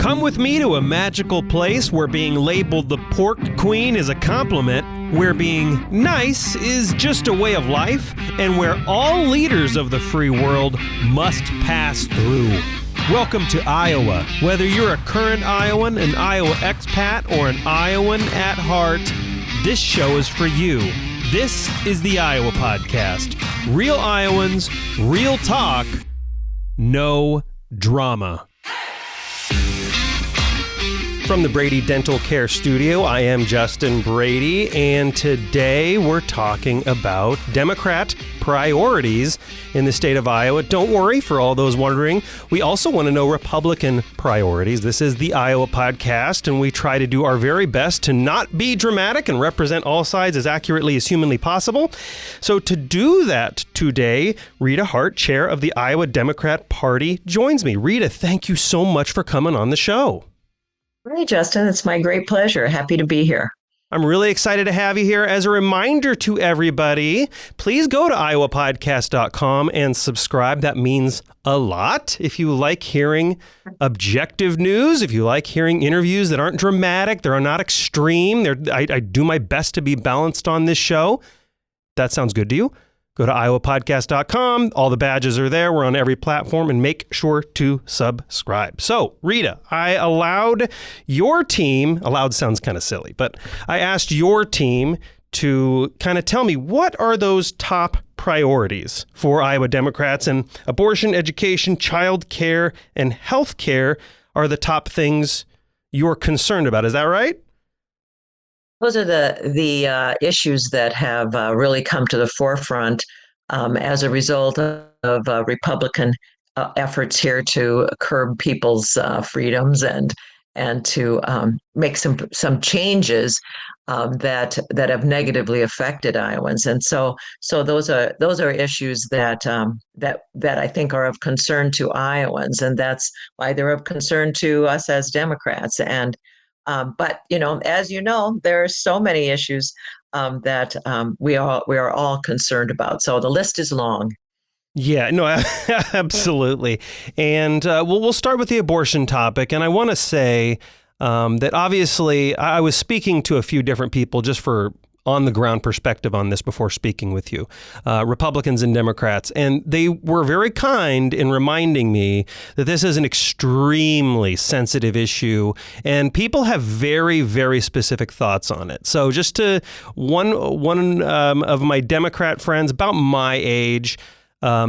Come with me to a magical place where being labeled the pork queen is a compliment, where being nice is just a way of life, and where all leaders of the free world must pass through. Welcome to Iowa. Whether you're a current Iowan, an Iowa expat, or an Iowan at heart, this show is for you. This is the Iowa Podcast. Real Iowans, real talk, no drama. From the Brady Dental Care Studio, I am Justin Brady, and today we're talking about Democrat priorities in the state of Iowa. Don't worry, for all those wondering, we also want to know Republican priorities. This is the Iowa Podcast, and we try to do our very best to not be dramatic and represent all sides as accurately as humanly possible. So to do that today, Rita Hart, chair of the Iowa Democrat Party, joins me. Rita, thank you so much for coming on the show. Hey, Justin, it's my great pleasure. Happy to be here. I'm really excited to have you here. As a reminder to everybody, please go to iowapodcast.com and subscribe. That means a lot. If you like hearing objective news, if you like hearing interviews that aren't dramatic, they're not extreme, I do my best to be balanced on this show. That sounds good to you. Go to iowapodcast.com. All the badges are there. We're on every platform, and make sure to subscribe. So, Rita, I allowed your team, allowed sounds kind of silly, but I asked your team to kind of tell me, what are those top priorities for Iowa Democrats? And abortion, education, child care, and health care are the top things you're concerned about. Is that right? Those are the issues that have really come to the forefront as a result of Republican efforts here to curb people's freedoms and to make some changes that have negatively affected Iowans. And so those are issues that I think are of concern to Iowans, and that's why they're of concern to us as Democrats. But as you know, there are so many issues that we are all concerned about. So the list is long. Yeah, no, absolutely. And we'll start with the abortion topic. And I want to say that obviously I was speaking to a few different people just for on-the-ground perspective on this before speaking with you, Republicans and Democrats, and they were very kind in reminding me that this is an extremely sensitive issue, and people have very, very specific thoughts on it. So just to one of my Democrat friends about my age,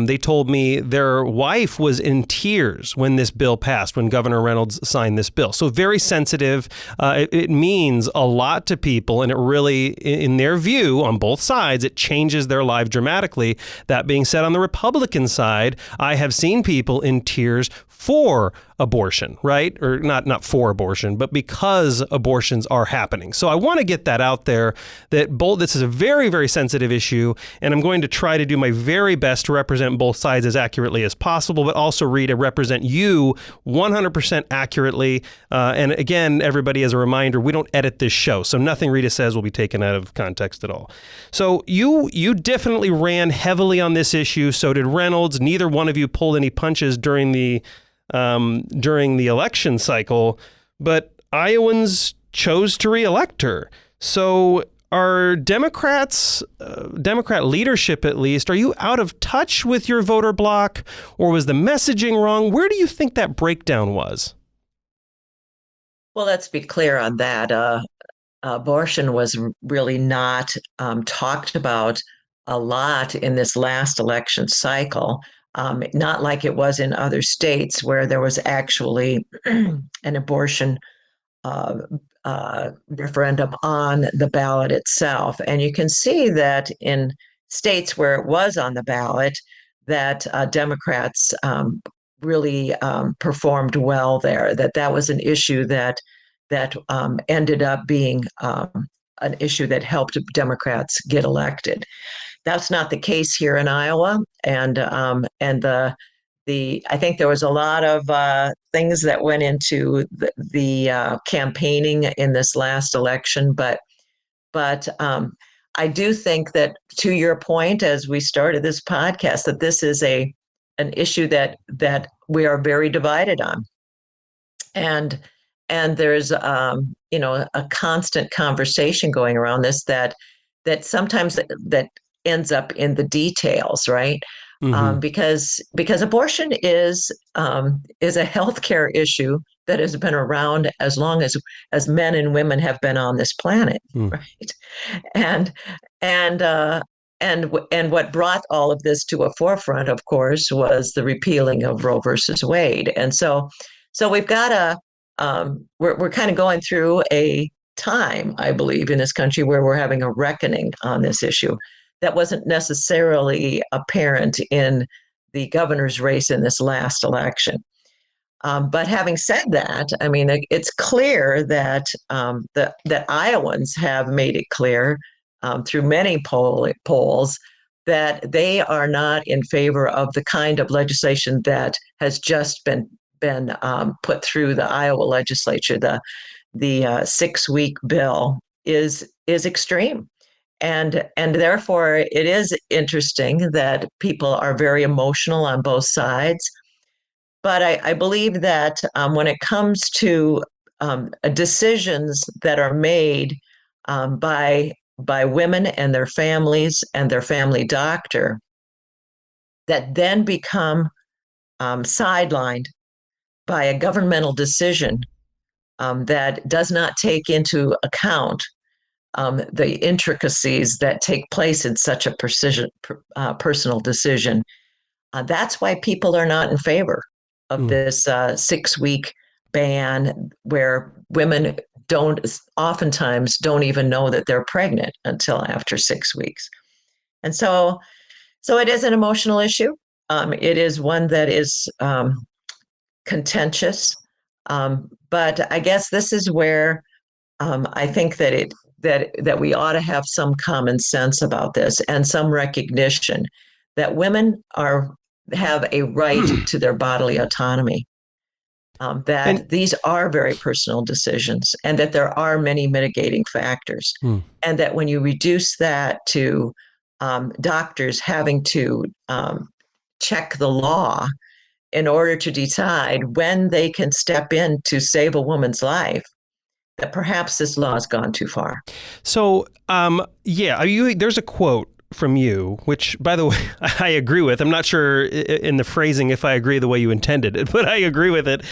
they told me their wife was in tears when this bill passed, when Governor Reynolds signed this bill. So very sensitive. It means a lot to people, and it really, in their view, on both sides, it changes their life dramatically. That being said, on the Republican side, I have seen people in tears for abortion, right? Or not for abortion, but because abortions are happening. So I want to get that out there, that this is a very, very sensitive issue, and I'm going to try to do my very best to represent both sides as accurately as possible, but also, Rita, represent you 100% accurately. And again, everybody, as a reminder, we don't edit this show, so nothing Rita says will be taken out of context at all. So you definitely ran heavily on this issue. So did Reynolds. Neither one of you pulled any punches during the election cycle, but Iowans chose to reelect her. So are Democrat leadership, at least, are you out of touch with your voter bloc, or was the messaging wrong? Where do you think that breakdown was? Well, let's be clear on that. Abortion was really not talked about a lot in this last election cycle. Not like it was in other states where there was actually an abortion referendum on the ballot itself. And you can see that in states where it was on the ballot, that Democrats really performed well there, that was an issue that ended up being an issue that helped Democrats get elected. That's not the case here in Iowa, and I think there was a lot of things that went into the campaigning in this last election, but I do think that, to your point, as we started this podcast, that this is an issue that we are very divided on. and and there's a constant conversation going around this that sometimes that ends up in the details, right? Hmm. Because abortion is a healthcare issue that has been around as long as men and women have been on this planet, Mm. right? And and and what brought all of this to a forefront, of course, was the repealing of Roe versus Wade. And so we've got we're kind of going through a time, I believe, in this country where we're having a reckoning on this issue that wasn't necessarily apparent in the governor's race in this last election. But having said that, I mean, it's clear that that Iowans have made it clear through many polls that they are not in favor of the kind of legislation that has just been put through the Iowa legislature. The 6 week bill is extreme. And therefore, it is interesting that people are very emotional on both sides. But I believe that when it comes to decisions that are made by women and their families and their family doctor, that then become sidelined by a governmental decision that does not take into account the intricacies that take place in such a personal decision. That's why people are not in favor of Mm. this 6 week ban, where women don't oftentimes don't even know that they're pregnant until after 6 weeks. And so it is an emotional issue. It is one that is contentious. But I guess this is where I think that we ought to have some common sense about this and some recognition that women have a right to their bodily autonomy. And That these are very personal decisions, and that there are many mitigating factors, mm. and that when you reduce that to doctors having to check the law in order to decide when they can step in to save a woman's life, that perhaps this law has gone too far. So, yeah, there's a quote from you, which, by the way, I agree with. I'm not sure in the phrasing if I agree the way you intended it, but I agree with it,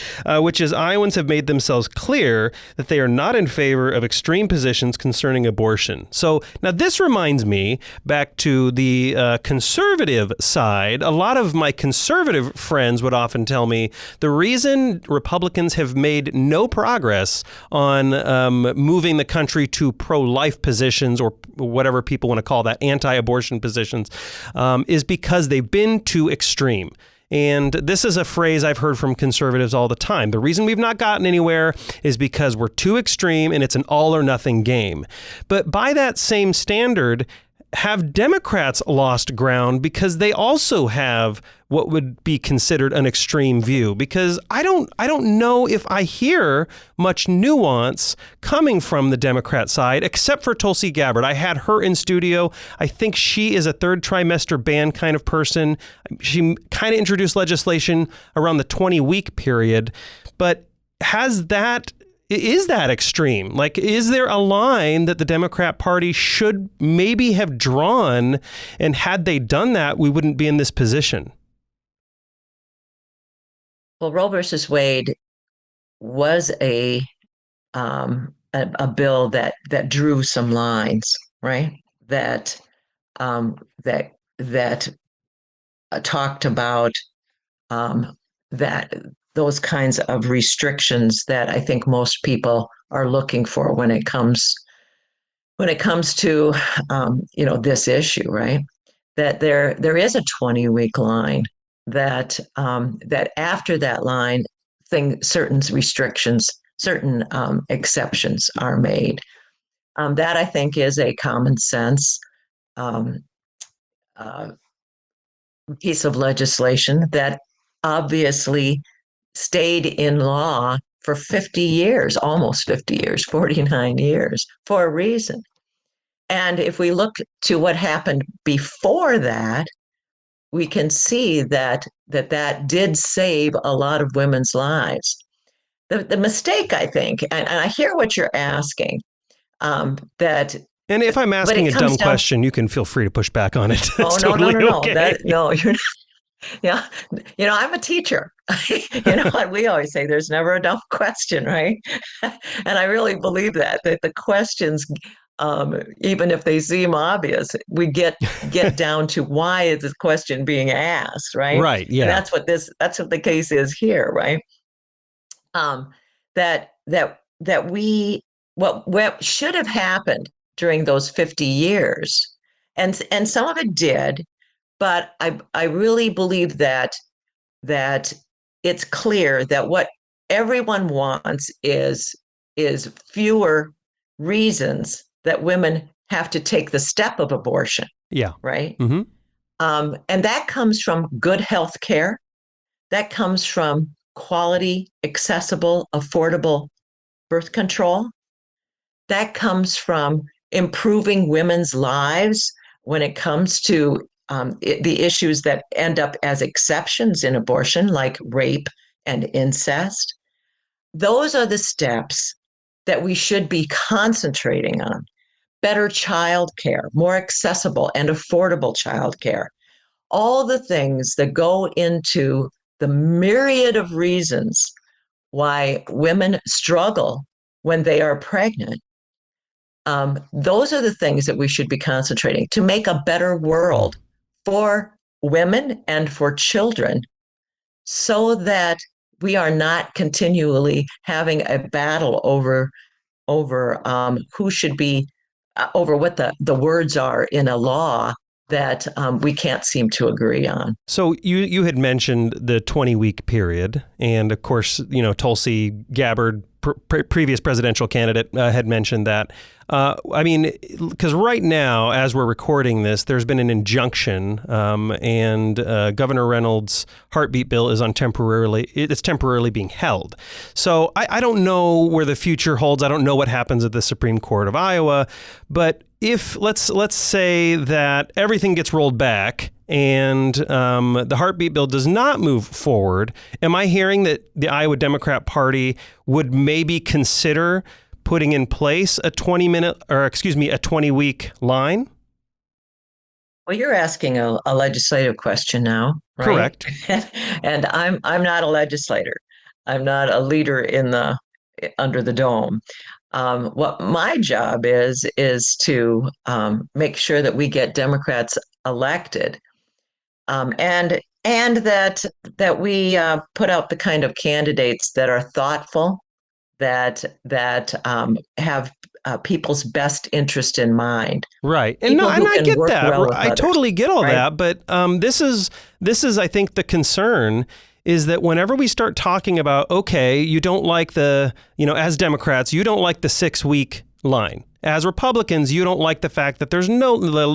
which is Iowans have made themselves clear that they are not in favor of extreme positions concerning abortion. So now this reminds me back to the conservative side. A lot of my conservative friends would often tell me the reason Republicans have made no progress on moving the country to pro-life positions, or whatever people want to call that, anti-abortion positions, is because they've been too extreme. And this is a phrase I've heard from conservatives all the time. The reason we've not gotten anywhere is because we're too extreme and it's an all or nothing game. But by that same standard, have Democrats lost ground because they also have what would be considered an extreme view? Because I don't know if I hear much nuance coming from the Democrat side, except for Tulsi Gabbard. I had her in studio. I think she is a third trimester ban kind of person. She kind of introduced legislation around the 20-week period, but is that extreme? Like, is there a line that the Democrat Party should maybe have drawn? And had they done that, we wouldn't be in this position. Well, Roe versus Wade was a bill that drew some lines, right? That um, that that talked about that those kinds of restrictions that I think most people are looking for when it comes to this issue, right? That there is a 20-week line, that after that line, certain restrictions, certain exceptions are made. That I think is a common sense um, uh, piece of legislation that obviously stayed in law for 50 years, almost 50 years, 49 years, for a reason. And if we look to what happened before that, we can see that did save a lot of women's lives. the mistake, I think, and I hear what you're asking, that And if I'm when asking it a comes dumb down, question, you can feel free to push back on it. oh It's no, no, totally no, no, okay. that no, you're yeah, I'm a teacher. What we always say, there's never a dumb question, right? And I really believe that the questions, even if they seem obvious, we get down to why is this question being asked, right? Right. And Yeah. that's what the case is here, right? Um, that we what should have happened during those 50 years, and some of it did, but I really believe that it's clear that what everyone wants is fewer reasons that women have to take the step of abortion, Yeah. right? Hmm. And that comes from good health care. That comes from quality, accessible, affordable birth control. That comes from improving women's lives when it comes to the issues that end up as exceptions in abortion, like rape and incest. Those are the steps that we should be concentrating on. Better childcare, more accessible and affordable childcare, all the things that go into the myriad of reasons why women struggle when they are pregnant. Those are the things that we should be concentrating to make a better world for women and for children, so that we are not continually having a battle over who should be over what the words are in a law that we can't seem to agree on. So you had mentioned the 20-week period, and of course, Tulsi Gabbard, previous presidential candidate, had mentioned that. I mean, because right now, as we're recording this, there's been an injunction, and Governor Reynolds' heartbeat bill is it's temporarily being held. So I don't know where the future holds. I don't know what happens at the Supreme Court of Iowa, but if let's say that everything gets rolled back and the heartbeat bill does not move forward, am I hearing that the Iowa Democrat Party would maybe consider putting in place a 20-week line? Well, you're asking a legislative question now, right? Correct. And I'm not a legislator. I'm not a leader in the under the dome. What my job is to make sure that we get Democrats elected, and that we put out the kind of candidates that are thoughtful, that have people's best interest in mind, Right. And no, people and who I can get work that. well with I others, totally get all right? that. But this is, I think, the concern is that whenever we start talking about, okay, you don't like as Democrats, you don't like the 6-week line. As Republicans, you don't like the fact that there's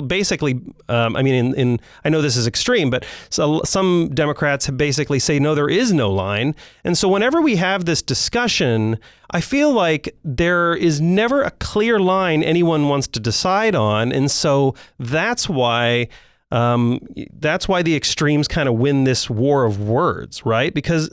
basically, I mean, I know this is extreme, but some Democrats have basically say, no, there is no line. And so whenever we have this discussion, I feel like there is never a clear line anyone wants to decide on. And so that's why the extremes kind of win this war of words, right? Because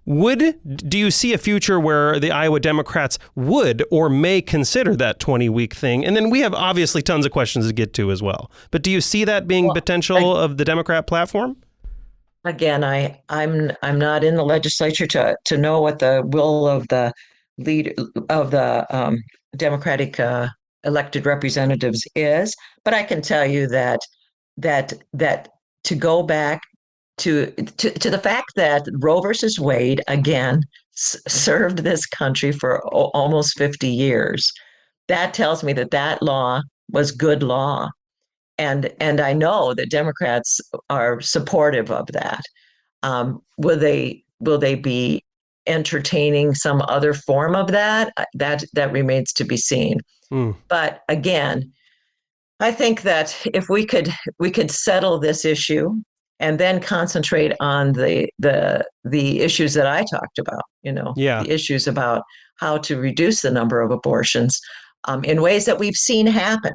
do you see a future where the Iowa Democrats would or may consider that 20-week thing? And then we have obviously tons of questions to get to as well. But do you see that being potential of the Democrat platform? Again, I'm not in the legislature to know what the will of the lead of the Democratic elected representatives is, but I can tell you that to go back to the fact that Roe versus Wade again served this country for almost 50 years, that tells me that law was good law, and I know that Democrats are supportive of that. Will they be entertaining some other form of that? That remains to be seen. Mm. But again, I think that if we could settle this issue and then concentrate on the issues that I talked about, Yeah. the issues about how to reduce the number of abortions in ways that we've seen happen,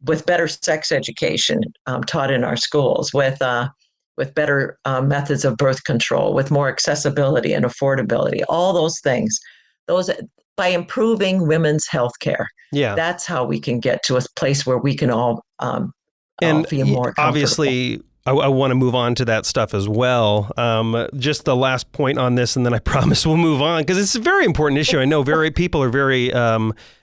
with better sex education taught in our schools, with with better methods of birth control, with more accessibility and affordability, all those things. Those by improving women's health care. Yeah. That's how we can get to a place where we can all And feel more comfortable. obviously, I want to move on to that stuff as well. Just the last point on this, and then I promise we'll move on, because it's a very important issue. I know people are very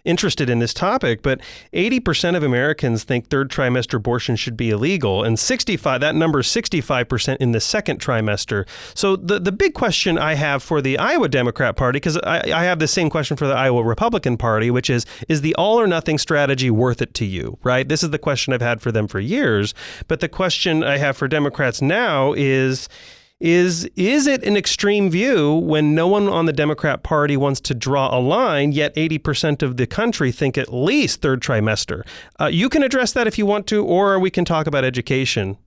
interested in this topic, but 80% of Americans think third trimester abortion should be illegal, and that number is 65% in the second trimester. So the big question I have for the Iowa Democrat Party, because I have the same question for the Iowa Republican Party, which is the all or nothing strategy worth it to you, right? This is the question I've had for them for years, but the question I have for Democrats now is it an extreme view when no one on the Democrat Party wants to draw a line, yet 80% of the country think at least third trimester? You can address that if you want to, or we can talk about education.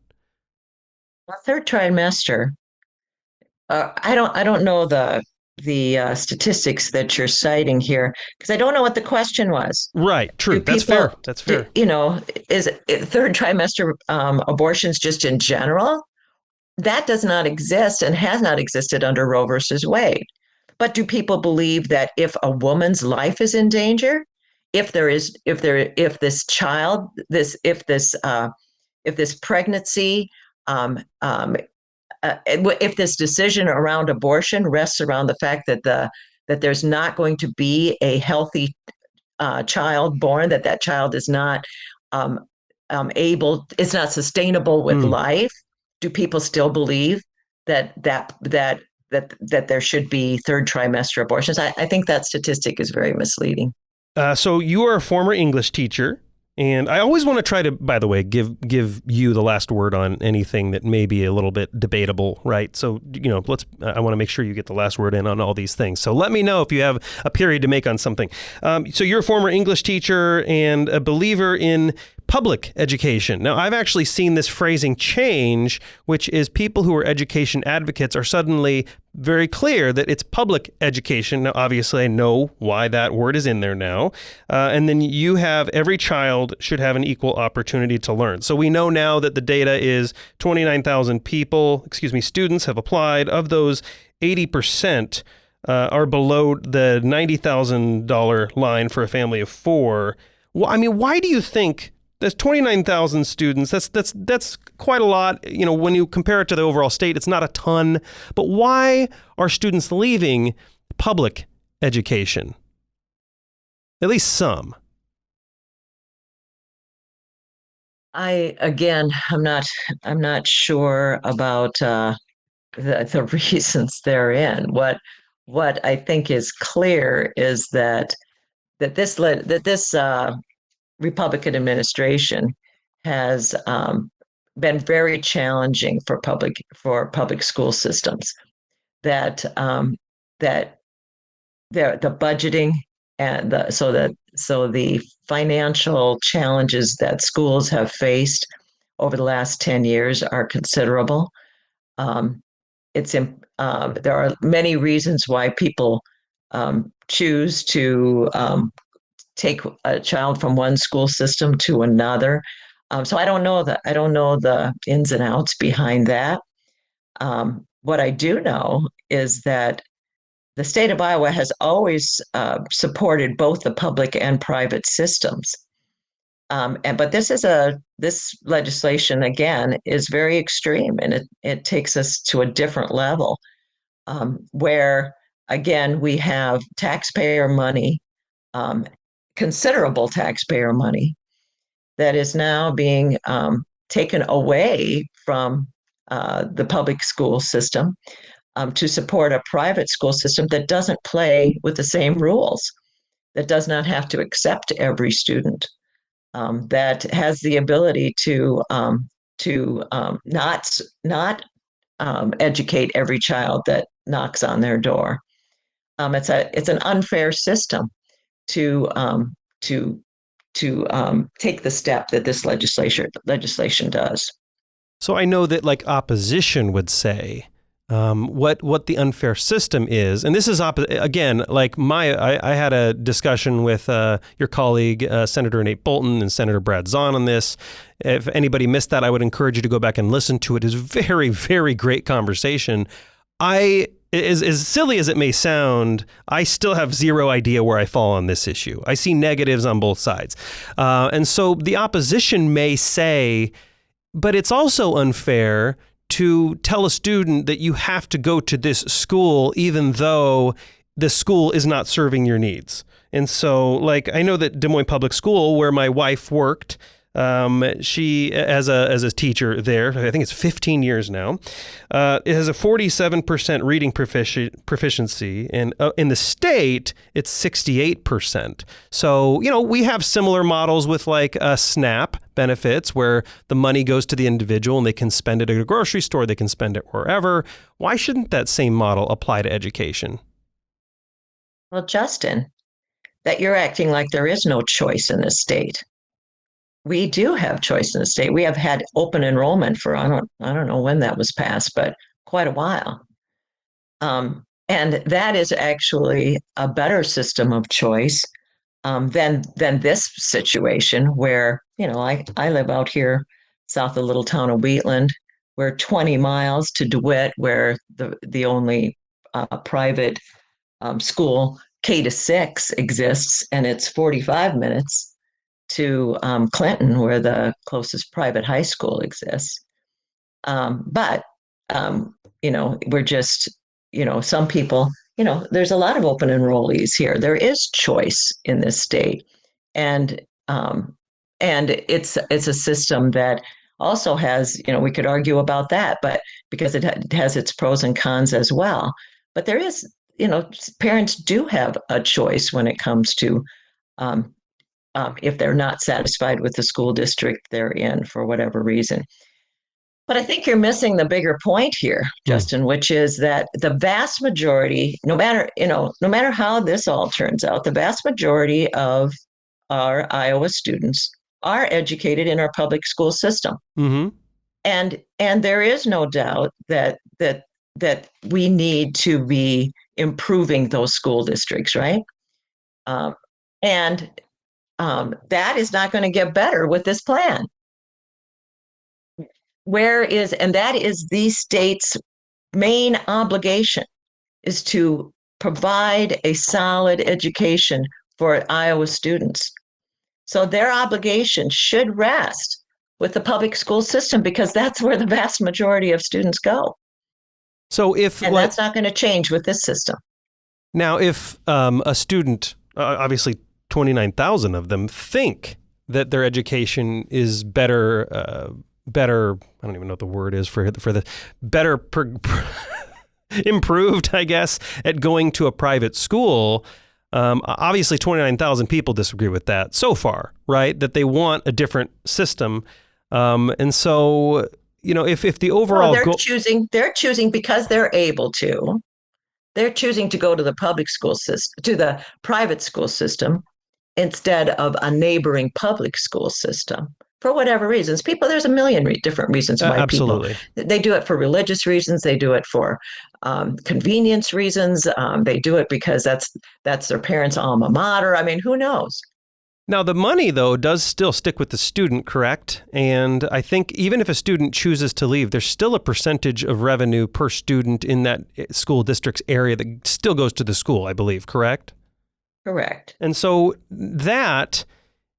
Third trimester. I don't know the statistics that you're citing here, because I don't know what the question was. Right. True. That's fair. That's fair. Is third trimester abortions just in general? That does not exist and has not existed under Roe versus Wade. But do people believe that if a woman's life is in danger, if this pregnancy, if this decision around abortion rests around the fact that there's not going to be a healthy child born, that child is not it's not sustainable with life, do people still believe that there should be third trimester abortions? I think that statistic is very misleading. So you are a former English teacher. And I always want to try to, by the way, give you the last word on anything that may be a little bit debatable, right? So, I want to make sure you get the last word in on all these things. So let me know if you have a period to make on something. So you're a former English teacher and a believer in public education. Now, I've actually seen this phrasing change, which is people who are education advocates are suddenly very clear that it's public education. Now, obviously, I know why that word is in there now. And then you have every child should have an equal opportunity to learn. So we know now that the data is 29,000 students have applied. Of those, 80% are below the $90,000 line for a family of four. Well, I mean, why do you think there's 29,000 students? That's quite a lot. When you compare it to the overall state, it's not a ton. But why are students leaving public education? At least some. I'm not sure about the reasons therein. What I think is clear is that this Republican administration has been very challenging for public school systems. That the budgeting and the financial challenges that schools have faced over the last 10 years are considerable. There are many reasons why people choose to take a child from one school system to another. So I don't know the ins and outs behind that. What I do know is that the state of Iowa has always supported both the public and private systems. But this legislation, again, is very extreme, and it takes us to a different level, where, again, we have taxpayer money, considerable taxpayer money, that is now being taken away from the public school system to support a private school system that doesn't play with the same rules, that does not have to accept every student, that has the ability to not educate every child that knocks on their door. It's an unfair system to take the step that this legislation does. So I know that opposition would say what the unfair system is. And this is again, like I had a discussion with your colleague, Senator Nate Bolton and Senator Brad Zahn on this. If anybody missed that, I would encourage you to go back and listen to it. It's a very, very great conversation. As silly as it may sound, I still have zero idea where I fall on this issue. I see negatives on both sides. And so the opposition may say, but it's also unfair to tell a student that you have to go to this school even though the school is not serving your needs. And so, like, I know that Des Moines Public School, where my wife worked, she as a teacher there, I think it's 15 years now, it has a 47% reading proficiency, and in the state it's 68%. So we have similar models with like SNAP benefits where the money goes to the individual and they can spend it at a grocery store, they can spend it wherever. Why shouldn't that same model apply to education? Well, Justin, that you're acting like there is no choice in this state. We do have choice in the state. We have had open enrollment for I don't know when that was passed, but quite a while. And that is actually a better system of choice than this situation where I live out here south of the little town of Wheatland. We're 20 miles to DeWitt, where the only private school K-6 exists, and it's 45 minutes to Clinton, where the closest private high school exists. But we're just, some people, there's a lot of open enrollees here. There is choice in this state. And it's a system that also has, we could argue about that, but because it has its pros and cons as well. But there is, parents do have a choice when it comes to if they're not satisfied with the school district they're in for whatever reason. But I think you're missing the bigger point here, Justin, which is that the vast majority, no matter how this all turns out, the vast majority of our Iowa students are educated in our public school system. Mm-hmm. And there is no doubt that we need to be improving those school districts, right? And that is not going to get better with this plan. And that is the state's main obligation, is to provide a solid education for Iowa students. So their obligation should rest with the public school system, because that's where the vast majority of students go. So that's not going to change with this system. Now, if a student, obviously 29,000 of them, think that their education is better, I don't even know what the word is for the better improved, I guess, at going to a private school. Obviously 29,000 people disagree with that so far, right? That they want a different system. And so, if the overall they're choosing because they're able to. They're choosing to go to the public school system, to the private school system, instead of a neighboring public school system, for whatever reasons. There's a million different reasons why absolutely. They do it for religious reasons. They do it for convenience reasons. They do it because that's their parents' alma mater. I mean, who knows? Now, the money, though, does still stick with the student, correct? And I think even if a student chooses to leave, there's still a percentage of revenue per student in that school district's area that still goes to the school, I believe, correct? Correct. And so that,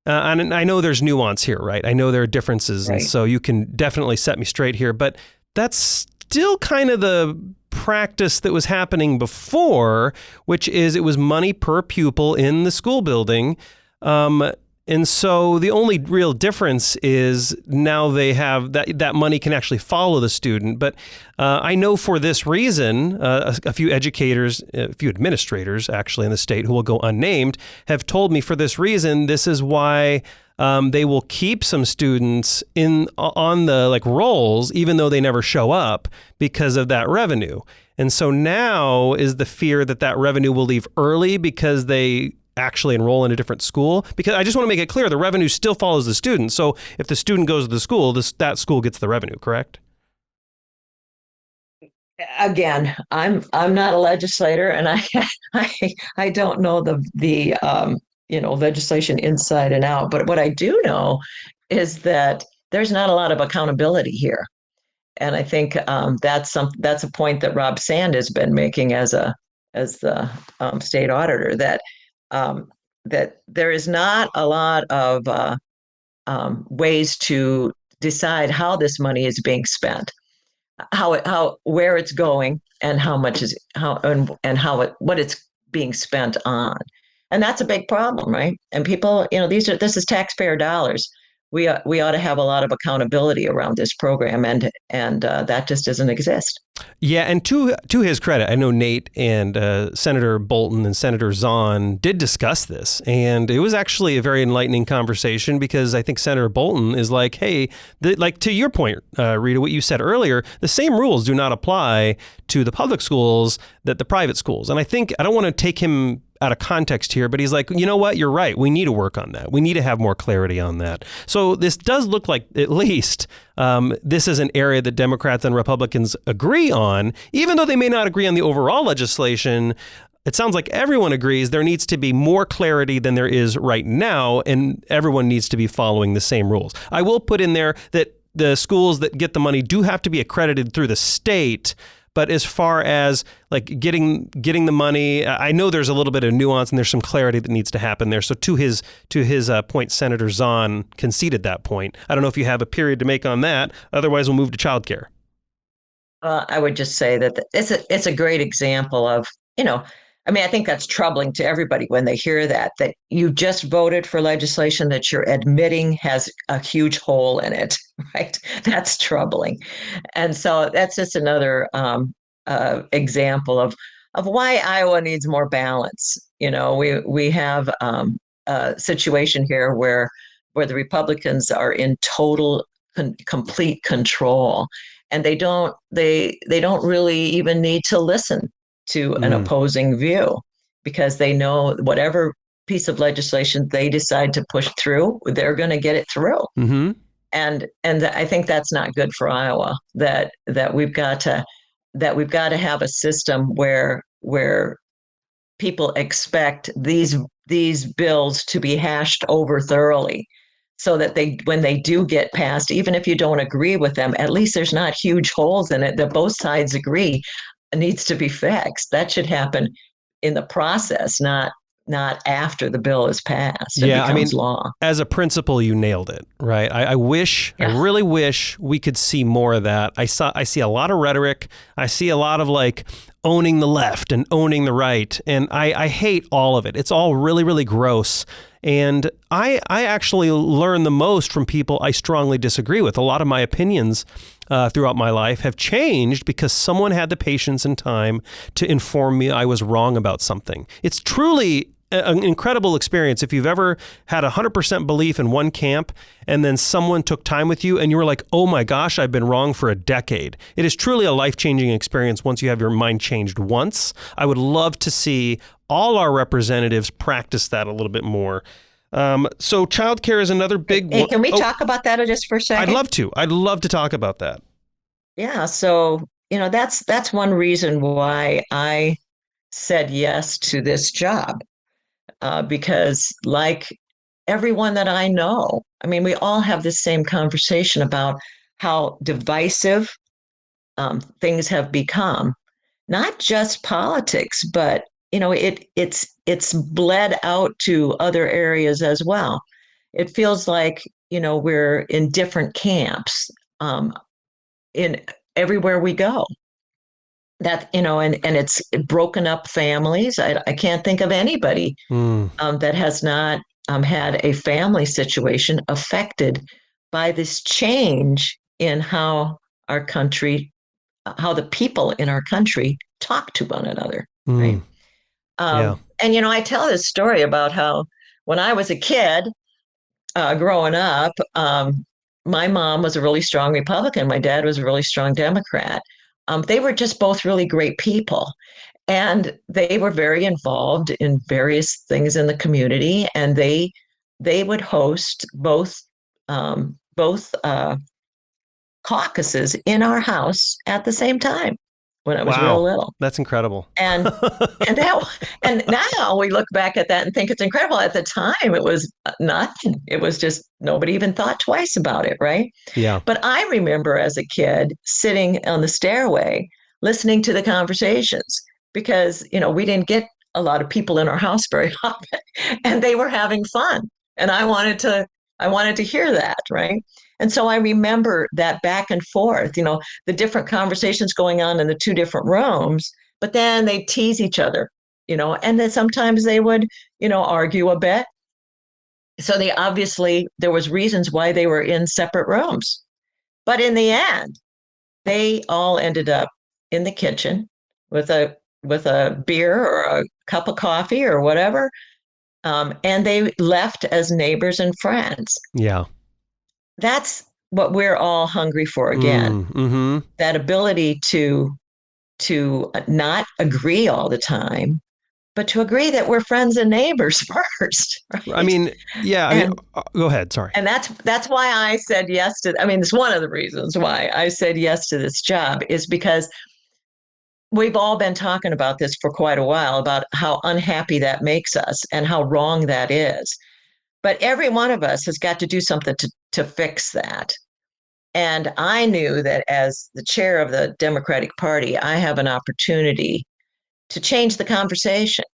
and I know there's nuance here, right? I know there are differences, right. And so you can definitely set me straight here, but that's still kind of the practice that was happening before, which is it was money per pupil in the school building. And so the only real difference is now they have that money can actually follow the student. But I know for this reason, a few educators, a few administrators actually in the state who will go unnamed have told me for this reason, this is why they will keep some students on the rolls, even though they never show up, because of that revenue. And so now is the fear that revenue will leave early because they actually enroll in a different school. Because I just want to make it clear, the revenue still follows the student. So if the student goes to the school, that school gets the revenue, correct? Again, I'm not a legislator, and I I don't know the legislation inside and out. But what I do know is that there's not a lot of accountability here, and I think that's a point that Rob Sand has been making as the state auditor, um, that there is not a lot of ways to decide how this money is being spent, how where it's going, and how much is how and how it what it's being spent on. And that's a big problem, right? And people, this is taxpayer dollars. We ought to have a lot of accountability around this program, and that just doesn't exist. Yeah, and to his credit, I know Nate and Senator Bolton and Senator Zahn did discuss this, and it was actually a very enlightening conversation because I think Senator Bolton is like, hey, like to your point, Rita, what you said earlier, the same rules do not apply to the public schools that the private schools. And I think I don't want to take him out of context here, but he's like, you know what? You're right. We need to work on that. We need to have more clarity on that. So this does look like at least this is an area that Democrats and Republicans agree on, even though they may not agree on the overall legislation. It sounds like everyone agrees there needs to be more clarity than there is right now, and everyone needs to be following the same rules. I will put in there that the schools that get the money do have to be accredited through the state. But as far as like getting the money, I know there's a little bit of nuance and there's some clarity that needs to happen there. So to his point, Senator Zahn conceded that point. I don't know if you have a period to make on that. Otherwise, we'll move to childcare. I would just say that it's a great example of, I mean, I think that's troubling to everybody when they hear that you just voted for legislation that you're admitting has a huge hole in it, right? That's troubling. And so that's just another example of why Iowa needs more balance. We have a situation here where the Republicans are in total complete control, and they don't really even need to listen to an opposing view, because they know whatever piece of legislation they decide to push through, they're going to get it through. Mm-hmm. And I think that's not good for Iowa. That we've got to have a system where people expect these bills to be hashed over thoroughly, so that when they do get passed, even if you don't agree with them, at least there's not huge holes in it that both sides agree needs to be fixed. That should happen in the process, not after the bill is passed and becomes law. As a principle, you nailed it, right? I really wish we could see more of that. I see a lot of rhetoric. I see a lot of like owning the left and owning the right. And I hate all of it. It's all really, really gross. And I actually learn the most from people I strongly disagree with. A lot of my opinions throughout my life have changed because someone had the patience and time to inform me I was wrong about something. It's truly an incredible experience if you've ever had 100% belief in one camp and then someone took time with you and you were like, oh my gosh, I've been wrong for a decade. It is truly a life-changing experience once you have your mind changed once. I would love to see all our representatives practice that a little bit more. So childcare is another big one. Hey, can we talk about that just for a second? I'd love to. I'd love to talk about that. Yeah. So, that's one reason why I said yes to this job. Because like everyone that I know, I mean, we all have this same conversation about how divisive things have become, not just politics, but it's bled out to other areas as well. It feels like we're in different camps in everywhere we go. That and it's broken up families. I can't think of anybody that has not had a family situation affected by this change in how the people in our country talk to one another, right? Yeah. And I tell this story about how when I was a kid growing up, my mom was a really strong Republican. My dad was a really strong Democrat. They were just both really great people. And they were very involved in various things in the community. And they would host both caucuses in our house at the same time. when I was real Wow. little. That's incredible. And and that and now we look back at that and think it's incredible. At the time, it was nothing. It was just nobody even thought twice about it, right? Yeah. But I remember as a kid sitting on the stairway listening to the conversations because, we didn't get a lot of people in our house very often and they were having fun. And I wanted to hear that, right? And so I remember that back and forth, the different conversations going on in the two different rooms, but then they tease each other, and then sometimes they would, argue a bit. So there was reasons why they were in separate rooms. But in the end, they all ended up in the kitchen with a beer or a cup of coffee or whatever, and they left as neighbors and friends. Yeah. That's what we're all hungry for again. Mm-hmm. That ability to not agree all the time, but to agree that we're friends and neighbors first, I right? mean, yeah. And Go ahead. Sorry. and that's why I said yes to. I mean, it's one of the reasons why I said yes to this job is because we've all been talking about this for quite a while about how unhappy that makes us and how wrong that is. But every one of us has got to do something to fix that. And I knew that as the chair of the Democratic Party, I have an opportunity to change the conversation,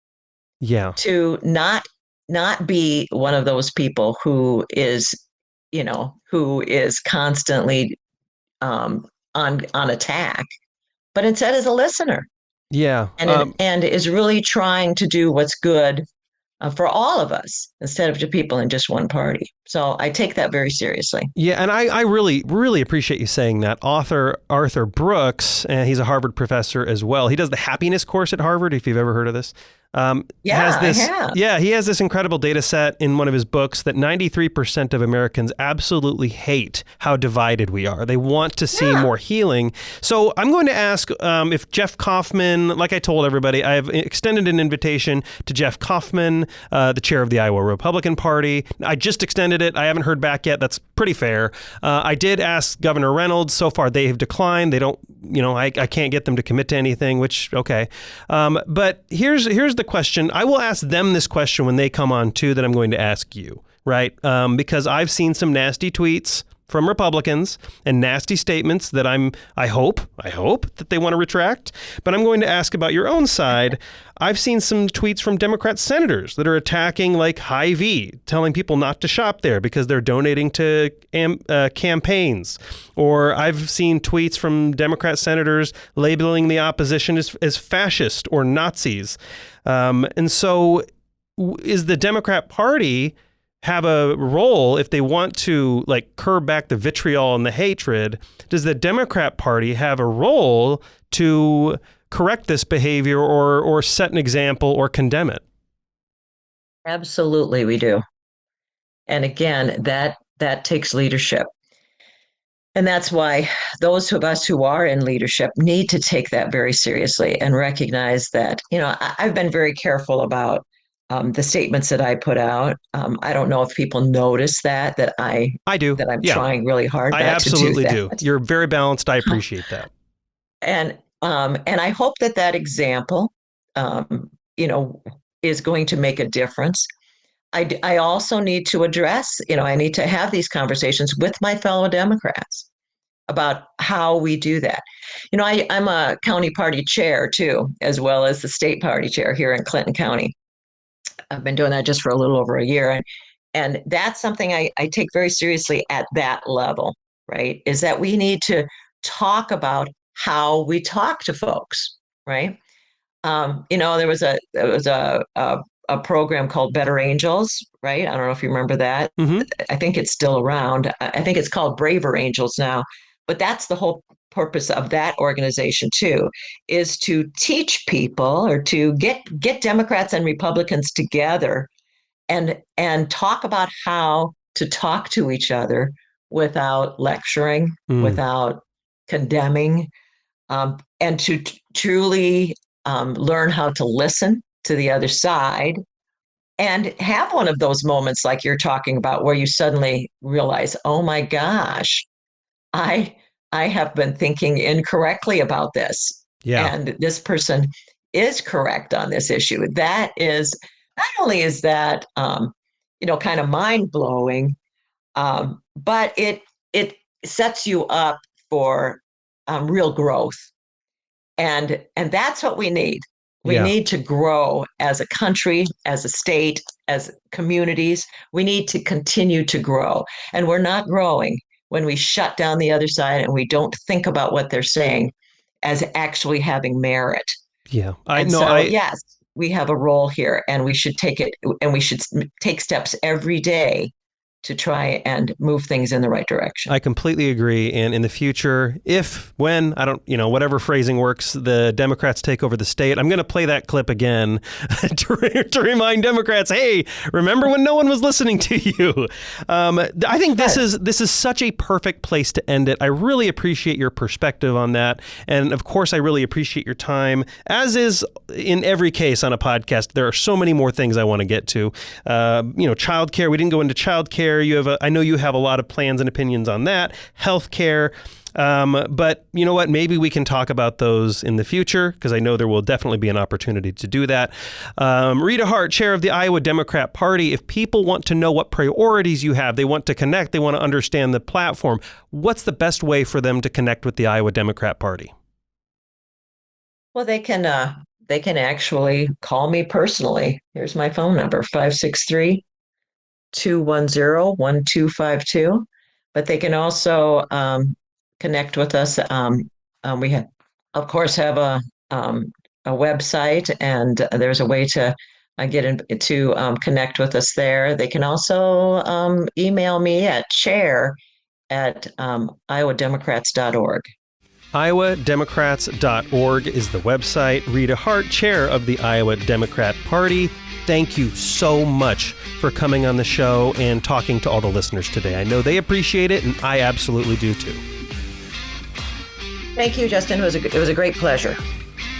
Yeah. to not be one of those people who is constantly on attack, but instead is a listener Yeah. and is really trying to do what's good for all of us instead of to people in just one party. So I take that very seriously. Yeah, and I really, really appreciate you saying that. Author Arthur Brooks, and he's a Harvard professor as well. He does the happiness course at Harvard, if you've ever heard of this. Yeah, I have. Yeah, he has this incredible data set in one of his books that 93% of Americans absolutely hate how divided we are. They want to see more healing. So I'm going to ask if Jeff Kaufman, like I told everybody, I have extended an invitation to Jeff Kaufman, the chair of the Iowa Republican Party. I just extended it. I haven't heard back yet. That's pretty fair. I did ask Governor Reynolds. So far, they have declined. They don't, I can't get them to commit to anything, which, okay. But here's the question. I will ask them this question when they come on too, that I'm going to ask you, right? Because I've seen some nasty tweets from Republicans and nasty statements that I hope that they want to retract. But I'm going to ask about your own side. I've seen some tweets from Democrat senators that are attacking like Hy-Vee, telling people not to shop there because they're donating to campaigns. Or I've seen tweets from Democrat senators labeling the opposition as fascist or Nazis. And so is the Democrat Party have a role if they want to like curb back the vitriol and the hatred? Does the Democrat Party have a role to correct this behavior or set an example or condemn it? Absolutely, we do. And again, that takes leadership. And that's why those of us who are in leadership need to take that very seriously and recognize that, I've been very careful about the statements that I put out. I don't know if people notice that I do. that I'm Yeah, tring really hard I not to do absolutely that. do. You're very balanced. I appreciate that. And I hope that example, is going to make a difference. I also need to address, I need to have these conversations with my fellow Democrats about how we do that. I'm a county party chair too, as well as the state party chair here in Clinton County. I've been doing that just for a little over a year. And that's something I take very seriously at that level, right? Is that we need to talk about how we talk to folks, right? There was a program called Better Angels, right? I don't know if you remember that. Mm-hmm. I think it's still around. I think it's called Braver Angels now, but that's the whole purpose of that organization too, is to teach people or to get Democrats and Republicans together and talk about how to talk to each other without lecturing, without condemning, and to truly learn how to listen to the other side and have one of those moments like you're talking about where you suddenly realize, oh my gosh, I have been thinking incorrectly about this. And this person is correct on this issue. That is, not only is that, kind of mind blowing, but it sets you up for real growth. And that's what we need. We need to grow as a country, as a state, as communities. We need to continue to grow. And we're not growing when we shut down the other side and we don't think about what they're saying as actually having merit. Yeah. Yes, we have a role here, and we should take it, and we should take steps every day to try and move things in the right direction. I completely agree. And in the future, when, I don't, whatever phrasing works, the Democrats take over the state, I'm going to play that clip again to remind Democrats, hey, remember when no one was listening to you? I think this is such a perfect place to end it. I really appreciate your perspective on that. And of course, I really appreciate your time, as is in every case on a podcast. There are so many more things I want to get to. Childcare, we didn't go into childcare. I know you have a lot of plans and opinions on that. Healthcare. But you know what? Maybe we can talk about those in the future, because I know there will definitely be an opportunity to do that. Rita Hart, chair of the Iowa Democrat Party. If people want to know what priorities you have, they want to connect, they want to understand the platform, what's the best way for them to connect with the Iowa Democrat Party? Well, they can actually call me personally. Here's my phone number, 563-210-1252. But they can also connect with us. We of course, have a website, and there's a way to to connect with us there. They can also email me at chair@iowademocrats.org. IowaDemocrats.org is the website. Rita Hart, chair of the Iowa Democrat Party. Thank you so much for coming on the show and talking to all the listeners today. I know they appreciate it, and I absolutely do too. Thank you, Justin. It was a great pleasure.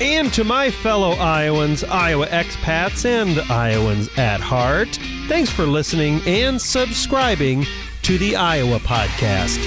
And to my fellow Iowans, Iowa expats, and Iowans at heart, thanks for listening and subscribing to the Iowa Podcast.